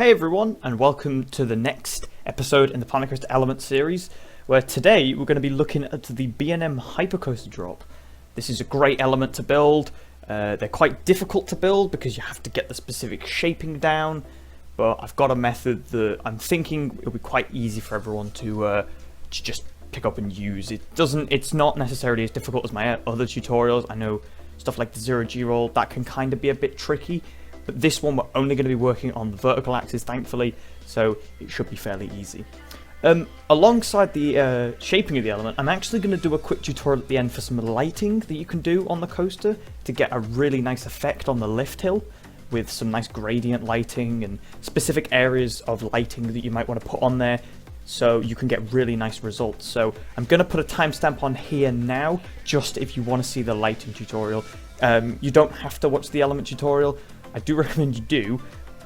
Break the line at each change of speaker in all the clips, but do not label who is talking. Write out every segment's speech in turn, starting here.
Hey everyone, and welcome to the next episode in the Crest Element series, where today we're going to be looking at the B&M Hyper Drop. This is a great element to build. They're quite difficult to build because you have to get the specific shaping down, but I've got a method that I'm thinking it'll be quite easy for everyone to just pick up and use. It's not necessarily as difficult as my other tutorials. I know stuff like the 0G roll, that can kind of be a bit tricky. But this one we're only going to be working on the vertical axis, thankfully, so it should be fairly easy. Alongside the shaping of the element, I'm actually going to do a quick tutorial at the end for some lighting that you can do on the coaster to get a really nice effect on the lift hill, with some nice gradient lighting and specific areas of lighting that you might want to put on there, so you can get really nice results. So I'm going to put a timestamp on here now, just if you want to see the lighting tutorial. You don't have to watch the element tutorial. I do recommend you do,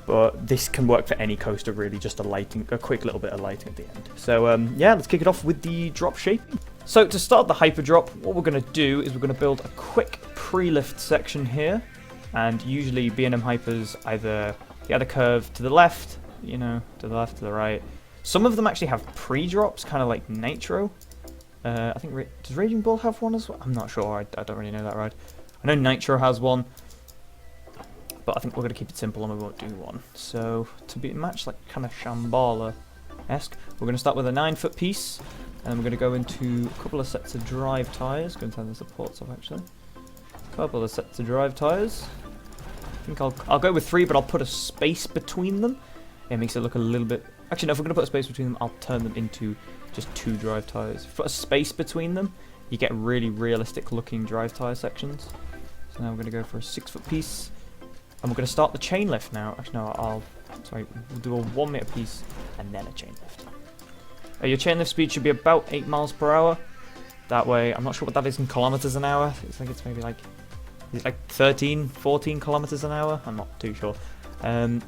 but this can work for any coaster really, just a quick little bit of lighting at the end. So yeah, let's kick it off with the drop shaping. So to start the hyper drop, what we're going to do is we're going to build a quick pre-lift section here, and usually B&M Hypers either curve to the left, to the right. Some of them actually have pre-drops, kind of like Nitro. I think, does Raging Bull have one as well? I'm not sure, I don't really know that ride. I know Nitro has one, but I think we're going to keep it simple and we won't do one. So to be matched like kind of Shambhala-esque, we're going to start with a 9-foot piece, and we're going to go into a couple of sets of drive tyres. Go and turn the supports off actually. A couple of sets of drive tyres. I think I'll go with 3, but I'll put a space between them. It makes it look a little bit. Actually, no, if we're going to put a space between them, I'll turn them into just 2 drive tyres. If you put a space between them, you get really realistic looking drive tyre sections. So now we're going to go for a 6-foot piece. And we're going to start the chain lift now. Actually, no, we'll do a 1 meter piece and then a chain lift. Your chain lift speed should be about 8 miles per hour. That way, I'm not sure what that is in kilometers an hour. It's maybe like 13, 14 kilometers an hour. I'm not too sure. We're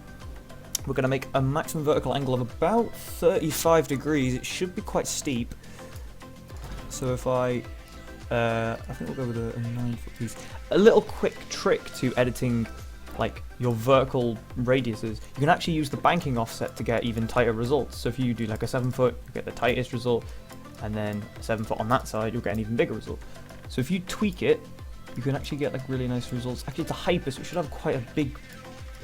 going to make a maximum vertical angle of about 35 degrees. It should be quite steep. So if I think we'll go with a 9-foot piece. A little quick trick to editing like your vertical radiuses, you can actually use the banking offset to get even tighter results. So if you do like a 7-foot, you get the tightest result, and then a 7-foot on that side, you'll get an even bigger result. So if you tweak it, you can actually get like really nice results. Actually, it's a hyper, so it should have quite a big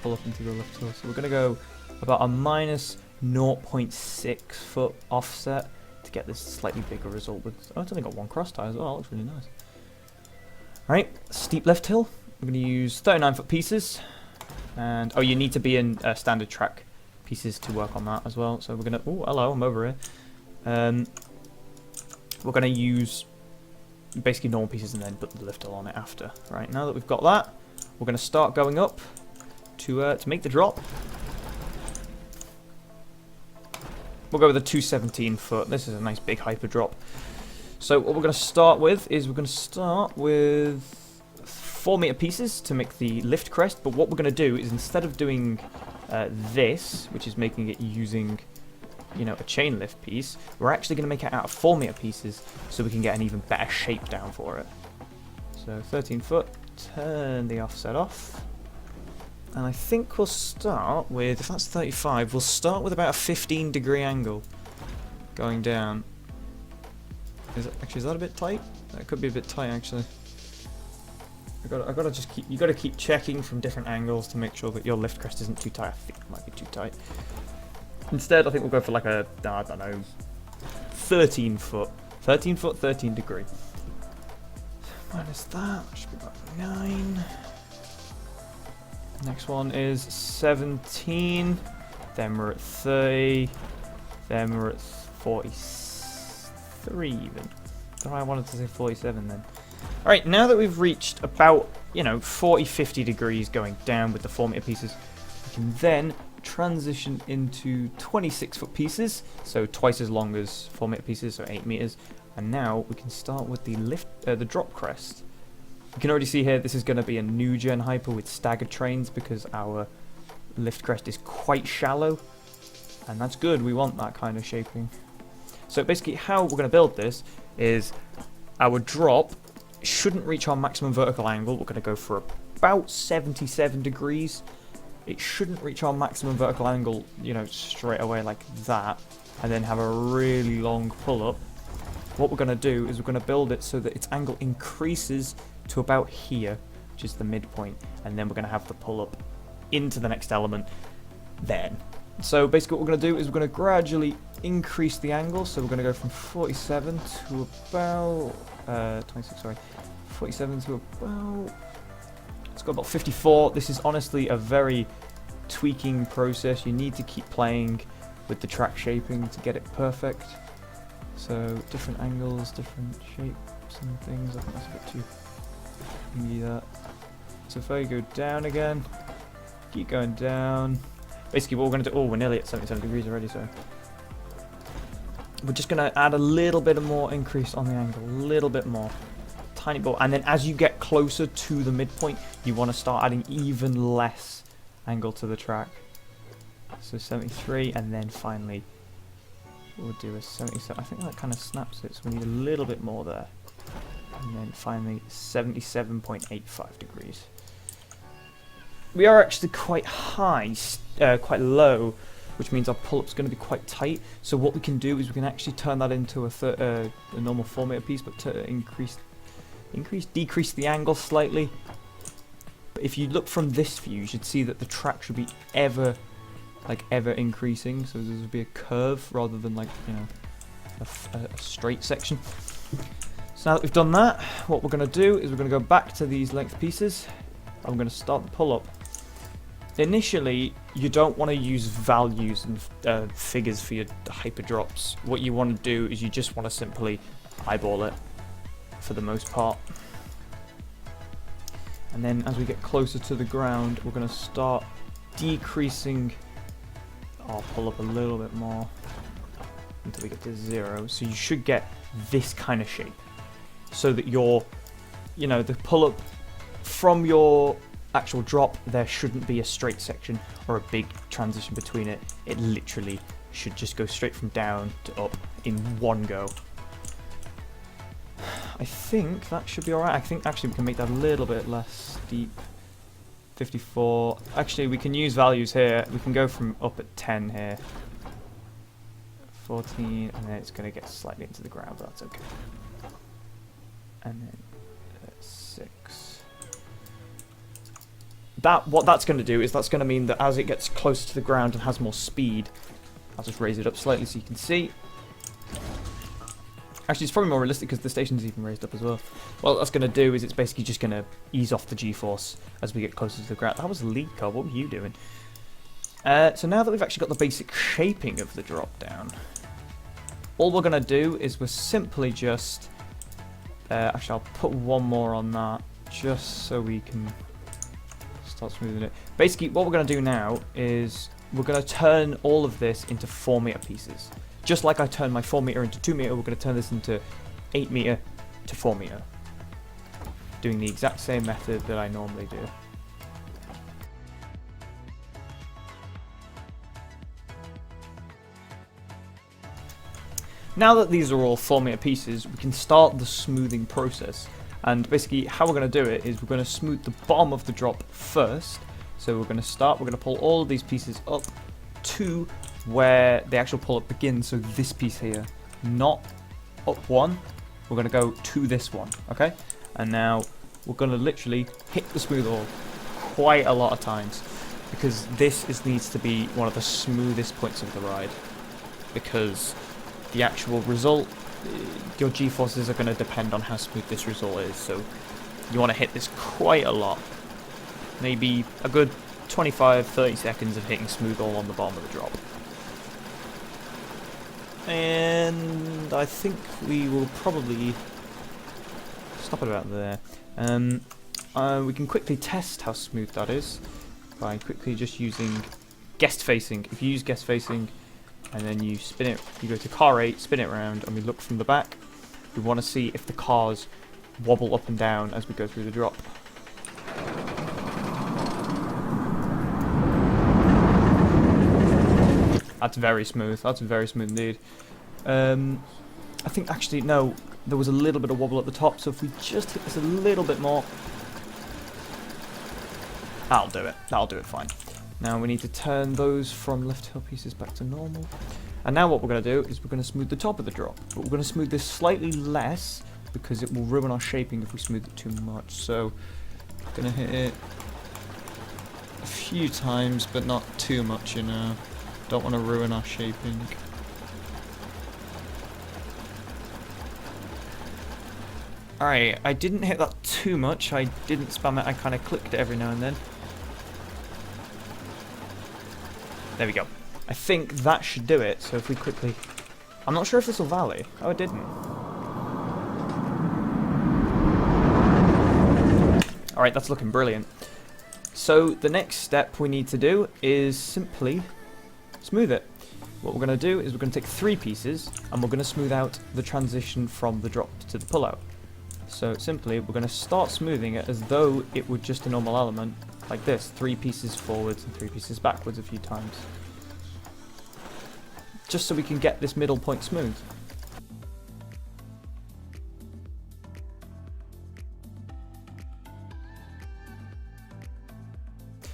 pull up into the lift hill. So we're going to go about a minus 0.6 foot offset to get this slightly bigger result. It's only got 1 cross tie as well. It looks really nice. Alright, steep lift hill. We're going to use 39-foot pieces, and you need to be in standard track pieces to work on that as well. So we're going to, hello, I'm over here. We're going to use basically normal pieces and then put the lift hill on it after. Right, now that we've got that, we're going to start going up to make the drop. We'll go with a 217-foot. This is a nice big hyper drop. So what we're going to start with is we're going to start with 4 meter pieces to make the lift crest, but what we're going to do is instead of doing this, which is making it using a chain lift piece, we're actually going to make it out of 4 meter pieces so we can get an even better shape down for it. So 13 foot, turn the offset off, and I think we'll start with, if that's 35, we'll start with about a 15-degree angle going down. Is that a bit tight? That could be a bit tight actually. I gotta just you gotta keep checking from different angles to make sure that your lift crest isn't too tight. I think it might be too tight. Instead, I think we'll go for like a, I don't know, 13 foot, 13 degree. Minus that should be about 9. Next one is 17. Then we're at 30. Then we're at 43 even. I don't know why I wanted to say 47 then. Alright, now that we've reached about, 40-50 degrees going down with the 4 meter pieces, we can then transition into 26-foot pieces, so twice as long as 4 meter pieces, so 8 meters. And now we can start with the drop crest. You can already see here this is going to be a new gen hyper with staggered trains because our lift crest is quite shallow, and that's good. We want that kind of shaping. So basically how we're going to build this is our drop shouldn't reach our maximum vertical angle. We're going to go for about 77 degrees, it shouldn't reach our maximum vertical angle, you know, straight away like that, and then have a really long pull-up. What we're going to do is we're going to build it so that its angle increases to about here, which is the midpoint, and then we're going to have the pull-up into the next element then. So basically what we're going to do is we're going to gradually increase the angle, so we're going to go from 47 to about 26, sorry, 47 to about, let's go about 54. This is honestly a very tweaking process. You need to keep playing with the track shaping to get it perfect. So different angles, different shapes and things. I think that's a bit too thingy that. So if I go down again, keep going down. Basically what we're going to do, oh, we're nearly at 77 degrees already, so we're just going to add a little bit more increase on the angle, a little bit more, tiny bit, and then as you get closer to the midpoint, you want to start adding even less angle to the track. So 73, and then finally we'll do a 77. I think that kind of snaps it, so we need a little bit more there. And then finally 77.85 degrees. We are actually quite high, quite low, which means our pull-up's going to be quite tight. So what we can do is we can actually turn that into a normal 4 meter piece, but to decrease the angle slightly. But if you look from this view, you should see that the track should be ever increasing. So there would be a curve rather than, like, you know, a straight section. So now that we've done that, what we're going to do is we're going to go back to these length pieces. I'm going to start the pull-up. Initially, you don't want to use values and figures for your hyper drops. What you want to do is you just want to simply eyeball it for the most part. And then as we get closer to the ground, we're going to start decreasing our pull-up a little bit more until we get to 0. So you should get this kind of shape, so that your, you know, the pull-up from your actual drop, there shouldn't be a straight section or a big transition between it. It literally should just go straight from down to up in one go. I think that should be alright. I think actually we can make that a little bit less steep. 54. Actually, we can use values here. We can go from up at 10 here. 14, and then it's going to get slightly into the ground, but that's okay. And then 6. What that's going to do is that's going to mean that as it gets closer to the ground and has more speed, I'll just raise it up slightly so you can see. Actually, it's probably more realistic because the station's even raised up as well. What that's going to do is it's basically just going to ease off the G-force as we get closer to the ground. That was a lead car. What were you doing? So now that we've actually got the basic shaping of the drop down, all we're going to do is we're simply just... actually, I'll put one more on that just so we can start smoothing it. Basically, what we're going to do now is we're going to turn all of this into 4 meter pieces. Just like I turned my 4 meter into 2 meter, we're going to turn this into 8 meter to 4 meter. Doing the exact same method that I normally do. Now that these are all 4 meter pieces, we can start the smoothing process. And basically how we're going to do it is we're going to smooth the bottom of the drop first. So we're going to pull all of these pieces up to where the actual pull-up begins. So this piece here, not up one, we're going to go to this one, okay? And now we're going to literally hit the smooth all quite a lot of times, because this needs to be one of the smoothest points of the ride, because the actual result, your G-forces are going to depend on how smooth this result is. So you want to hit this quite a lot, maybe a good 25-30 seconds of hitting smooth all on the bottom of the drop. And I think we will probably stop it about there. We can quickly test how smooth that is by quickly just using guest facing. If you use guest facing and then you spin it, you go to car 8, spin it around, and we look from the back, we want to see if the cars wobble up and down as we go through the drop. That's very smooth. That's very smooth indeed. I think actually, no, there was a little bit of wobble at the top, so if we just hit this a little bit more, that'll do it. That'll do it fine. Now we need to turn those from lift hill pieces back to normal. And now what we're going to do is we're going to smooth the top of the drop. But we're going to smooth this slightly less because it will ruin our shaping if we smooth it too much. So I'm going to hit it a few times, but not too much, you know. Don't want to ruin our shaping. Alright, I didn't hit that too much. I didn't spam it. I kind of clicked it every now and then. There we go. I think that should do it. So if we quickly... I'm not sure if this will valley. Oh, it didn't. Alright, that's looking brilliant. So the next step we need to do is simply smooth it. What we're going to do is we're going to take 3 pieces and we're going to smooth out the transition from the drop to the pullout. So simply we're going to start smoothing it as though it were just a normal element, like this, 3 pieces forwards and 3 pieces backwards a few times. Just so we can get this middle point smooth.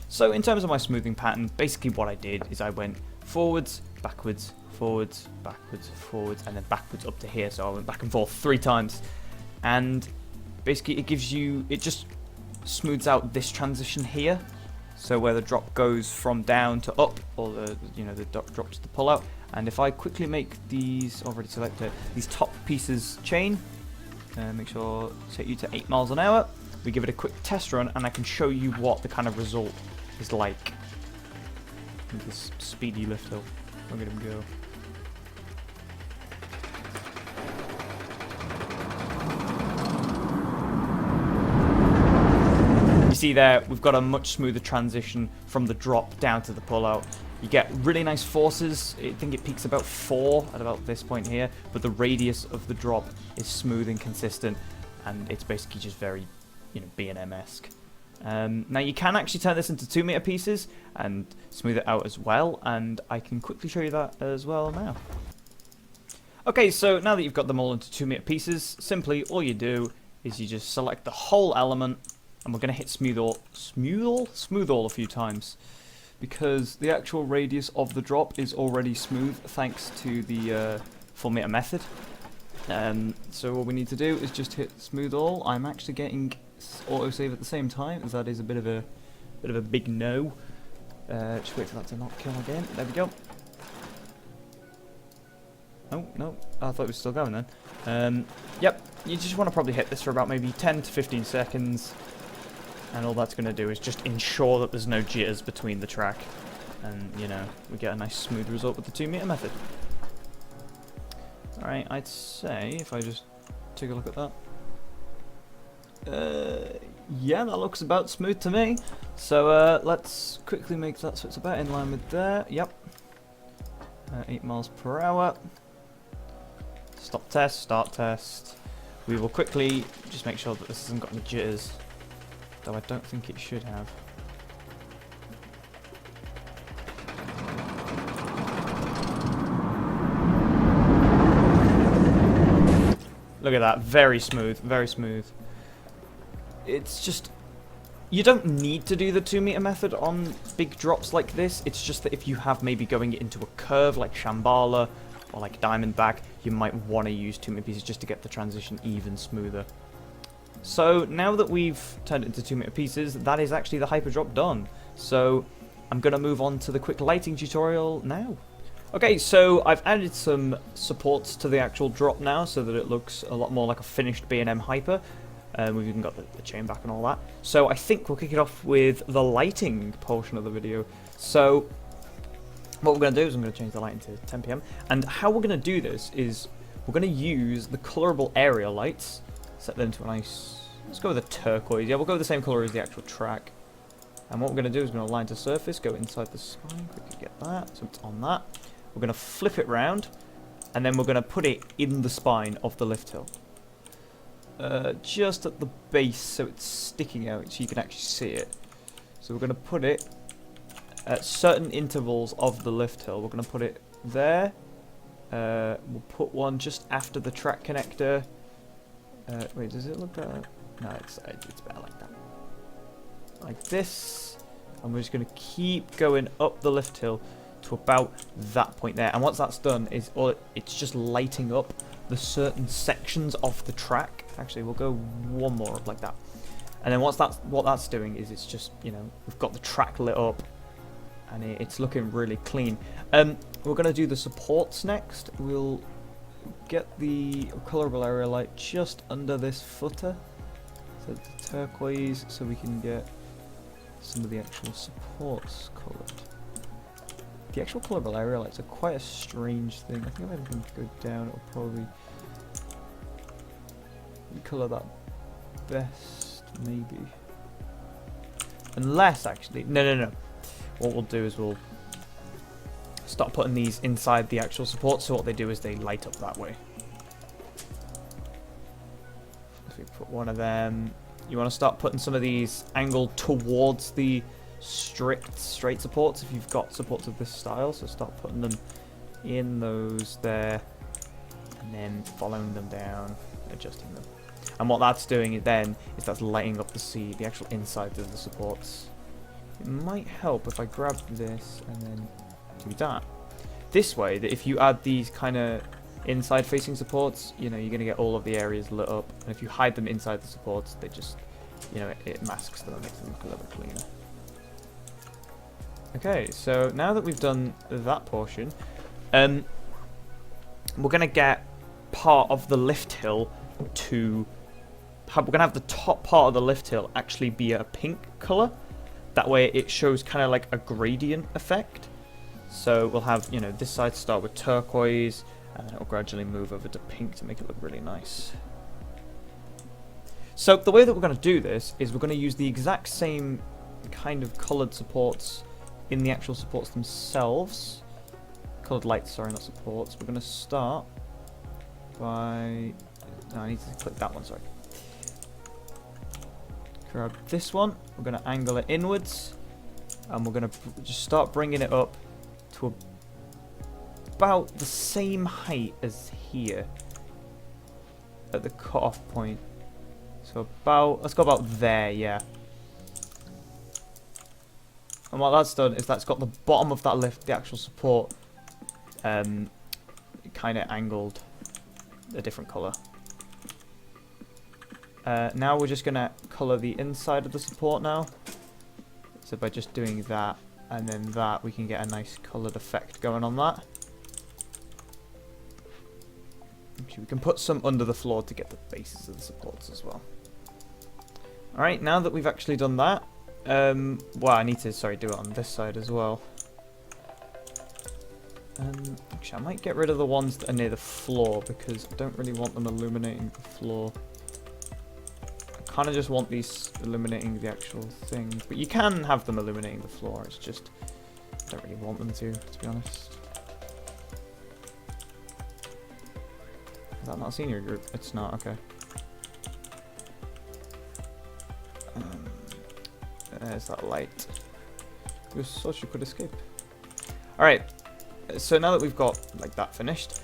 So in terms of my smoothing pattern, basically what I did is I went forwards, backwards, forwards, backwards, forwards, and then backwards up to here. So I went back and forth 3 times. And basically it just smooths out this transition here. So where the drop goes from down to up, or the drop to the pull out. And if I quickly make these, already selected, these top pieces chain, make sure set you to 8 miles an hour. We give it a quick test run and I can show you what the kind of result is like. This speedy lift hill. Look at him go. You see there, we've got a much smoother transition from the drop down to the pull-out. You get really nice forces. I think it peaks about 4 at about this point here, but the radius of the drop is smooth and consistent, and it's basically just very, B&M-esque. Now you can actually turn this into 2 meter pieces and smooth it out as well, and I can quickly show you that as well now. Okay, so now that you've got them all into 2 meter pieces, simply all you do is you just select the whole element, and we're going to hit smooth all a few times, because the actual radius of the drop is already smooth thanks to the full meter method. So all we need to do is just hit smooth all. I'm actually getting autosave at the same time, as that is a bit of a big no. Just wait for that to not kill again. There we go. Oh no, I thought it was still going then. Yep, you just want to probably hit this for about maybe 10 to 15 seconds. And all that's going to do is just ensure that there's no jitters between the track. And, we get a nice smooth result with the 2 meter method. Alright, I'd say, if I just take a look at that. Yeah, that looks about smooth to me. So, let's quickly make that so it's about in line with there. Yep. 8 miles per hour. Stop test, start test. We will quickly just make sure that this hasn't got any jitters. Though I don't think it should have. Look at that, very smooth, very smooth. It's just, you don't need to do the 2 meter method on big drops like this. It's just that if you have maybe going into a curve like Shambhala or like Diamondback, you might want to use 2 meter pieces just to get the transition even smoother. So now that we've turned it into 2 meter pieces, that is actually the hyper drop done. So I'm going to move on to the quick lighting tutorial now. Okay, so I've added some supports to the actual drop now so that it looks a lot more like a finished B&M Hyper. We've even got the chain back and all that. So I think we'll kick it off with the lighting portion of the video. So what we're going to do is I'm going to change the lighting to 10 PM. And how we're going to do this is we're going to use the Colorable area lights. Set them to a nice, let's go with a turquoise. Yeah, we'll go with the same color as the actual track. And what we're going to do is we're going to align to surface, go inside the spine, quickly get that, so it's on that. We're going to flip it round, and then we're going to put it in the spine of the lift hill. Just at the base, so it's sticking out, so you can actually see it. So we're going to put it at certain intervals of the lift hill. We're going to put it there. We'll put one just after the track connector. Wait, does it look better? No, it's better like that. Like this. And we're just going to keep going up the lift hill to about that point there. And once that's done, it's just lighting up the certain sections of the track. Actually, we'll go one more up like that. And then what that's doing is it's just, you know, we've got the track lit up and it's looking really clean. We're going to do the supports next. We'll get the colorable area light just under this footer. So the turquoise, so we can get some of the actual supports coloured. The actual colorable area lights are quite a strange thing. I think if everything go down, it'll probably colour that best, maybe. Unless, actually, no. What we'll do is we'll start putting these inside the actual support. So what they do is they light up that way. If we put one of them, you want to start putting some of these angled towards the straight supports if you've got supports of this style. So start putting them in those there, and then following them down, adjusting them. And what that's doing then is that's lighting up the actual inside of the supports. It might help if I grab this and then do that. This way, that if you add these kind of inside facing supports, you know, you're going to get all of the areas lit up. And if you hide them inside the supports, they just, you know, it masks them and makes them look a little bit cleaner. Okay, so now that we've done that portion, we're going to get part of the lift hill to... We're going to have the top part of the lift hill actually be a pink colour. That way it shows kind of like a gradient effect. So we'll have, you know, this side start with turquoise, and then it'll gradually move over to pink to make it look really nice. So the way that we're going to do this is we're going to use the exact same kind of coloured supports in the actual supports themselves. Coloured lights, sorry, not supports. We're going to start by... No, I need to click that one, sorry. Grab this one. We're going to angle it inwards. And we're going to just start bringing it up to about the same height as here. At the cut-off point. So about... Let's go about there, yeah. And what that's done is that's got the bottom of that lift, the actual support, kind of angled a different colour. Now we're just going to colour the inside of the support now. So by just doing that and then that, we can get a nice coloured effect going on that. Actually, we can put some under the floor to get the bases of the supports as well. Alright, now that we've actually done that, well, I need to, do it on this side as well. Actually, I might get rid of the ones that are near the floor because I don't really want them illuminating the floor. I kind of just want these illuminating the actual thing, but you can have them illuminating the floor. It's just I don't really want them to be honest. Is that not a senior group? It's not, okay. There's that light. You thought you could escape. Alright, so now that we've got like that finished,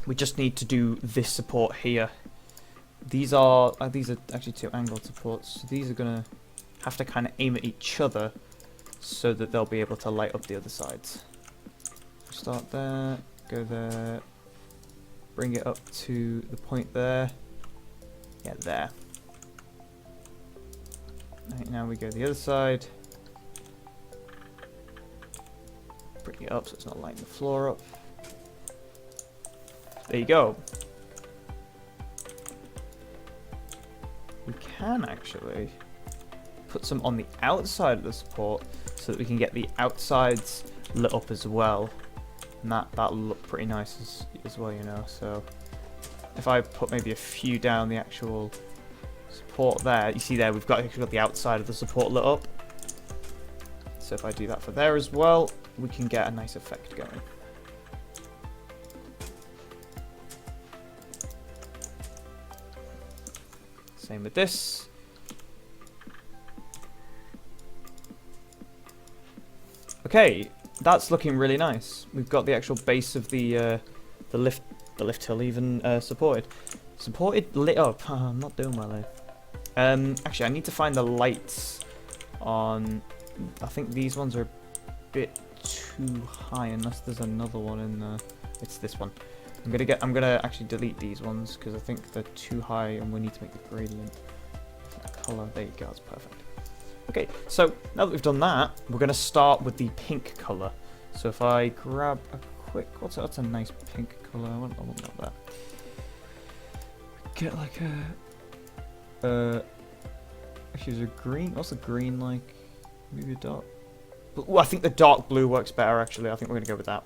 we just need to do this support here. These are actually two angled supports. So these are gonna have to kind of aim at each other so that they'll be able to light up the other sides. Start there, go there, bring it up to the point there. Yeah, there. Right, now we go the other side. Bring it up so it's not lighting the floor up. There you go. We can actually put some on the outside of the support so that we can get the outsides lit up as well. And that'll look pretty nice as well, you know. So if I put maybe a few down the actual support there, you see there we've actually got the outside of the support lit up. So if I do that for there as well, we can get a nice effect going. Same with this. Okay, that's looking really nice. We've got the actual base of the lift hill even supported. Supported lit up. Oh, I'm not doing well there. Actually, I need to find the lights on, I think these ones are a bit too high, unless there's another one in there. It's this one. I'm gonna actually delete these ones because I think they're too high and we need to make the gradient color. There you go, that's perfect. Okay, so now that we've done that, we're gonna start with the pink color. So if I grab a quick, what's a nice pink color? I want that. Get like actually is a green. What's the green like? Maybe a dark. Well, I think the dark blue works better actually. I think we're gonna go with that.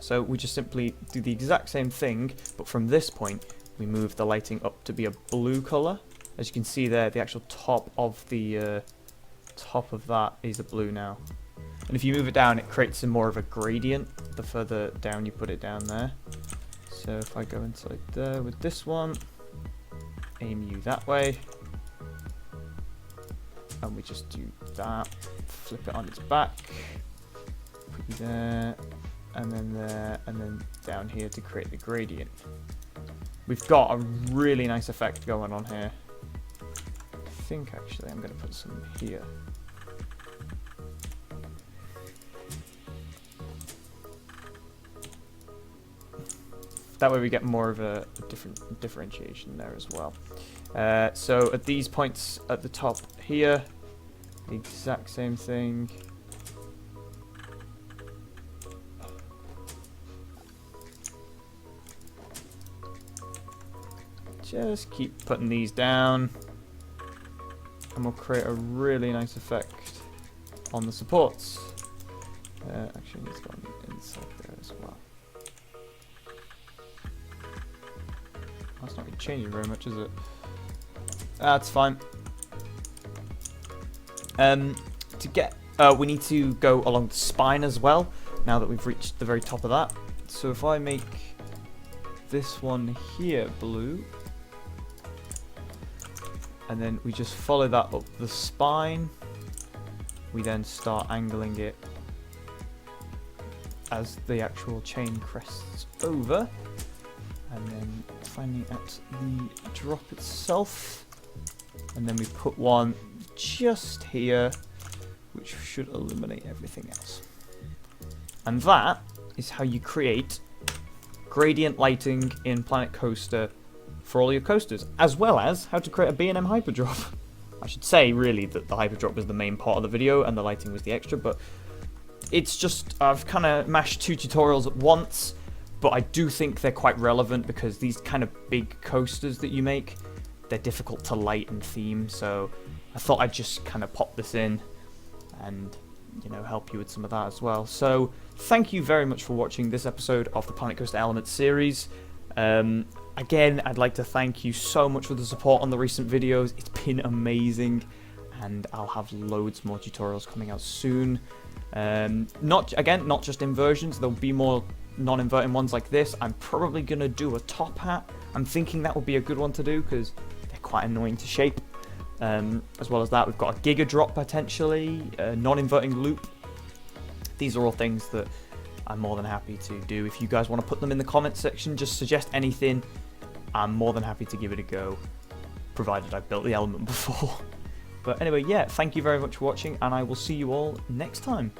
So we just simply do the exact same thing, but from this point, we move the lighting up to be a blue color. As you can see there, the actual top of the top of that is a blue now. And if you move it down, it creates a more of a gradient the further down you put it down there. So if I go inside there with this one, aim you that way, and we just do that, flip it on its back, put you there, and then down here to create the gradient. We've got a really nice effect going on here. I think actually I'm going to put some here. That way we get more of a different differentiation there as well. So at these points at the top here, the exact same thing. Just keep putting these down, and we'll create a really nice effect on the supports. Actually, it's got inside there as well. That's not going to change it very much, is it? That's fine. To get, we need to go along the spine as well. Now that we've reached the very top of that, so if I make this one here blue, and then we just follow that up the spine, we then start angling it as the actual chain crests over, and then finally at the drop itself, and then we put one just here, which should eliminate everything else. And that is how you create gradient lighting in Planet Coaster for all your coasters, as well as how to create a B&M Hyper Drop. I should say, really, that the Hyper Drop was the main part of the video and the lighting was the extra, but it's just, I've kind of mashed two tutorials at once, but I do think they're quite relevant because these kind of big coasters that you make, they're difficult to light and theme, so I thought I'd just kind of pop this in and, you know, help you with some of that as well. So thank you very much for watching this episode of the Planet Coaster Elements series. Again, I'd like to thank you so much for the support on the recent videos. It's been amazing, and I'll have loads more tutorials coming out soon. Not just inversions, there'll be more non-inverting ones like this. I'm probably going to do a top hat. I'm thinking that would be a good one to do because they're quite annoying to shape. As well as that, we've got a Giga Drop potentially, a non-inverting loop. These are all things that I'm more than happy to do. If you guys want to put them in the comment section, just suggest anything. I'm more than happy to give it a go, provided I've built the element before. But anyway, yeah, thank you very much for watching, and I will see you all next time.